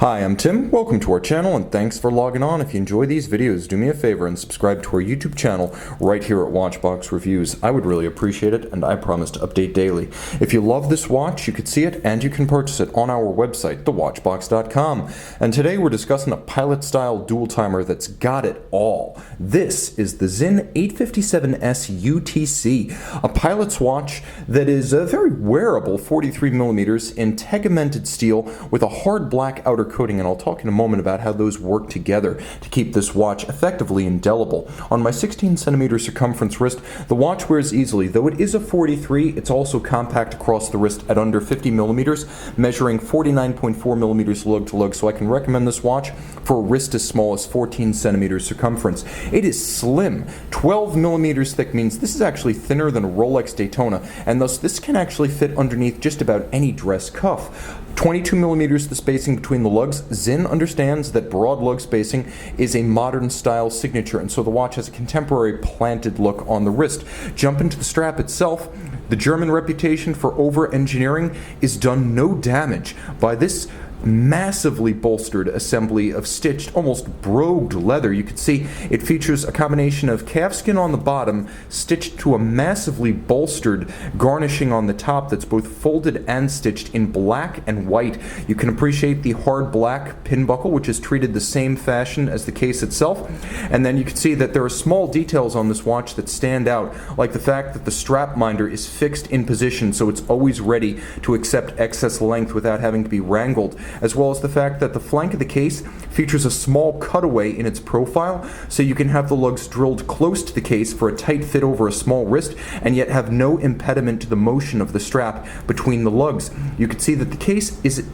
Hi, I'm Tim. Welcome to our channel and thanks for logging on. If you enjoy these videos, do me a favor and subscribe to our YouTube channel right here at Watchbox Reviews. I would really appreciate it and I promise to update daily. If you love this watch, you could see it and you can purchase it on our website, thewatchbox.com. And today we're discussing a pilot-style dual timer that's got it all. This is the Sinn 857.020 UTC, a pilot's watch that is very wearable, 43mm in tegamented steel with a hard black outer coating, and I'll talk in a moment about how those work together to keep this watch effectively indelible. On my 16cm circumference wrist, the watch wears easily. Though it is a 43, it's also compact across the wrist at under 50mm, measuring 49.4mm lug-to-lug, so I can recommend this watch for a wrist as small as 14cm circumference. It is slim. 12mm thick means this is actually thinner than a Rolex Daytona, and thus this can actually fit underneath just about any dress cuff. 22mm the spacing between the lugs. Sinn understands that broad lug spacing is a modern style signature, and so the watch has a contemporary planted look on the wrist. Jump into the strap itself. The German reputation for over-engineering is done no damage by this massively bolstered assembly of stitched, almost brogued leather. You can see it features a combination of calfskin on the bottom stitched to a massively bolstered garnishing on the top that's both folded and stitched in black and white. You can appreciate the hard black pin buckle, which is treated the same fashion as the case itself. And then you can see that there are small details on this watch that stand out, like the fact that the strap minder is fixed in position so it's always ready to accept excess length without having to be wrangled, as well as the fact that the flank of the case features a small cutaway in its profile, so you can have the lugs drilled close to the case for a tight fit over a small wrist, and yet have no impediment to the motion of the strap between the lugs. You can see that the case is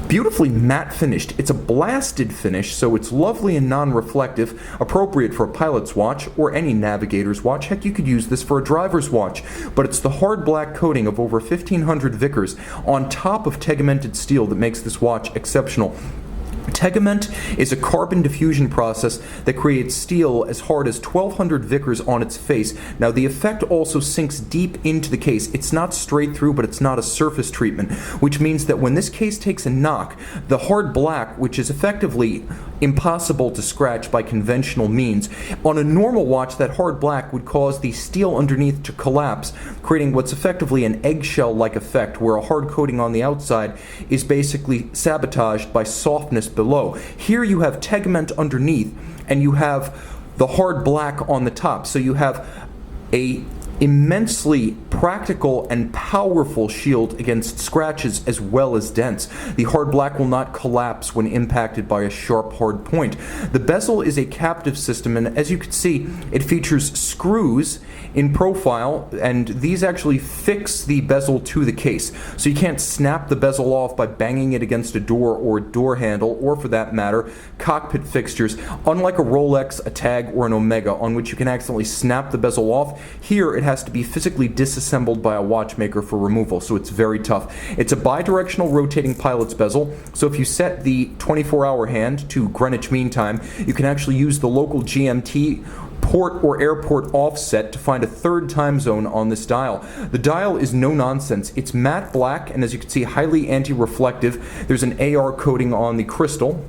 beautifully matte finished. It's a blasted finish, so it's lovely and non-reflective, appropriate for a pilot's watch or any navigator's watch. Heck, you could use this for a driver's watch. But it's the hard black coating of over 1,500 Vickers on top of tegamented steel that makes this watch exceptional. Tegiment is a carbon diffusion process that creates steel as hard as 1,200 Vickers on its face. Now, the effect also sinks deep into the case. It's not straight through, but it's not a surface treatment, which means that when this case takes a knock, the hard black, which is effectively impossible to scratch by conventional means, on a normal watch, that hard black would cause the steel underneath to collapse, creating what's effectively an eggshell-like effect, where a hard coating on the outside is basically sabotaged by softness below. Here you have tegament underneath and you have the hard black on the top, so you have a immensely practical and powerful shield against scratches as well as dents. The hard black will not collapse when impacted by a sharp hard point. The bezel is a captive system, and as you can see, it features screws in profile, and these actually fix the bezel to the case. So you can't snap the bezel off by banging it against a door or a door handle, or for that matter, cockpit fixtures. Unlike a Rolex, a Tag, or an Omega, on which you can accidentally snap the bezel off, here it has to be physically disassembled by a watchmaker for removal, so it's very tough. It's a bi-directional rotating pilot's bezel, so if you set the 24-hour hand to Greenwich Mean Time, you can actually use the local GMT port or airport offset to find a third time zone on this dial. The dial is no nonsense. It's matte black, and as you can see, highly anti-reflective. There's an AR coating on the crystal.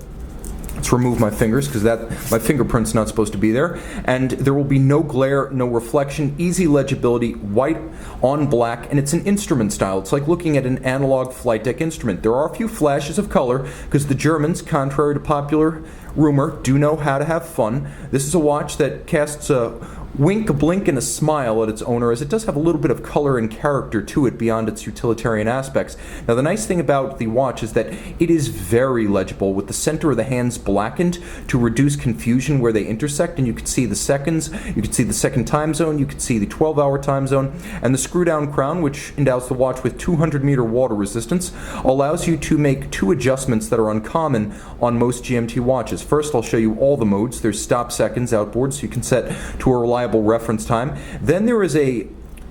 Let's remove my fingers because my fingerprint's not supposed to be there. And there will be no glare, no reflection, easy legibility, white on black, and it's an instrument style. It's like looking at an analog flight deck instrument. There are a few flashes of color because the Germans, contrary to popular rumor, do know how to have fun. This is a watch that casts a wink, a blink, and a smile at its owner, as it does have a little bit of color and character to it beyond its utilitarian aspects. Now, the nice thing about the watch is that it is very legible, with the center of the hands blackened to reduce confusion where they intersect, and you can see the seconds, you can see the second time zone, you can see the 12-hour time zone, and the screw-down crown, which endows the watch with 200-meter water resistance, allows you to make two adjustments that are uncommon on most GMT watches. First, I'll show you all the modes. There's stop seconds outboard, so you can set to a reliable reference time. Then there is a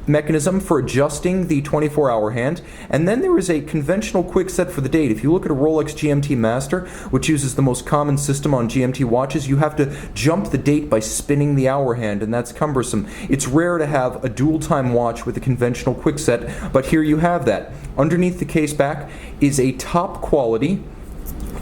mechanism for adjusting the 24-hour hand, and then there is a conventional quick set for the date. If you look at a Rolex GMT Master, which uses the most common system on GMT watches, you have to jump the date by spinning the hour hand, and that's cumbersome. It's rare to have a dual time watch with a conventional quick set, but here you have that. Underneath the case back is a top quality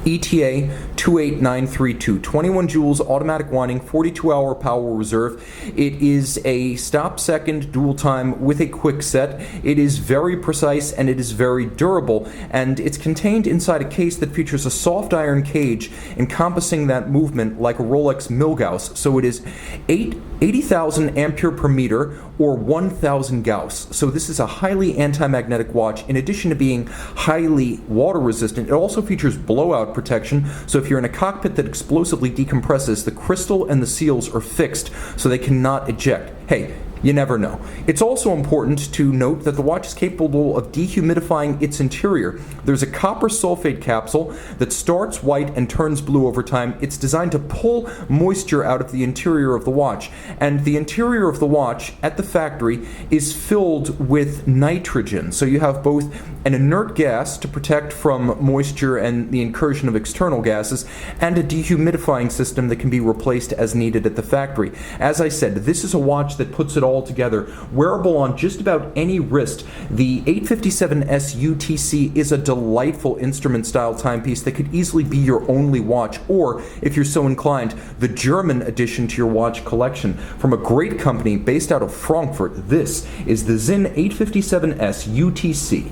ETA 28932, 21 joules automatic winding, 42-hour power reserve. It is a stop-second dual time with a quick set. It is very precise and it is very durable, and it's contained inside a case that features a soft iron cage encompassing that movement like a Rolex Milgauss. So it is 80,000 ampere per meter or 1,000 Gauss. So this is a highly anti-magnetic watch. In addition to being highly water resistant, it also features blowout protection. So if you're in a cockpit that explosively decompresses, the crystal and the seals are fixed so they cannot eject. Hey, you never know. It's also important to note that the watch is capable of dehumidifying its interior. There's a copper sulfate capsule that starts white and turns blue over time. It's designed to pull moisture out of the interior of the watch. And the interior of the watch at the factory is filled with nitrogen. So you have both an inert gas to protect from moisture and the incursion of external gases, and a dehumidifying system that can be replaced as needed at the factory. As I said, this is a watch that puts it all together. Wearable on just about any wrist, the 857 S UTC is a delightful instrument-style timepiece that could easily be your only watch, or, if you're so inclined, the German addition to your watch collection. From a great company based out of Frankfurt, this is the Sinn 857S UTC.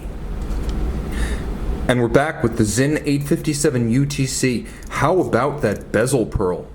And we're back with the Sinn 857 UTC. How about that bezel pearl?